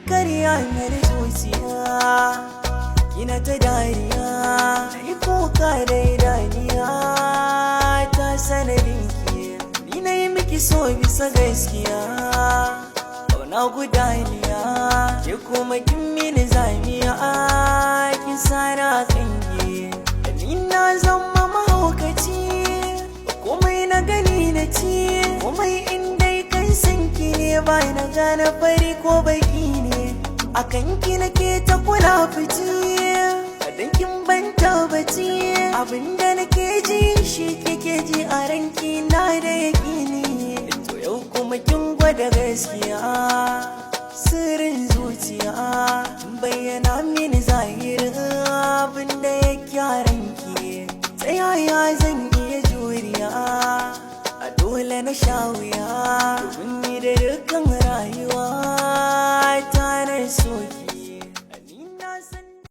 karya mai zuciya, kina ta dariya, yi kuka da idaniya ta sanadin ki, ni na yi miki so bisa gaskiya, ƙauna gudaniya, ke kuma kin mini zamiya, kin sana kanki, ni na zama mahaukaci, komai na gani na ci, komai inda kan sanki ne ba na gane fari ko baki ne, akan ki nake ta kula fici, dan kin banta bacci, abinda nake ji shi kike ji a ranki na da yakini, to yau kuma kin gwada gaskiya, sirrin zuciya bayyana mini zahirin abinda yake a ranki, ta yaya zan iya juriya, a dole na sha wuya, domin ni da dukkan rayuwa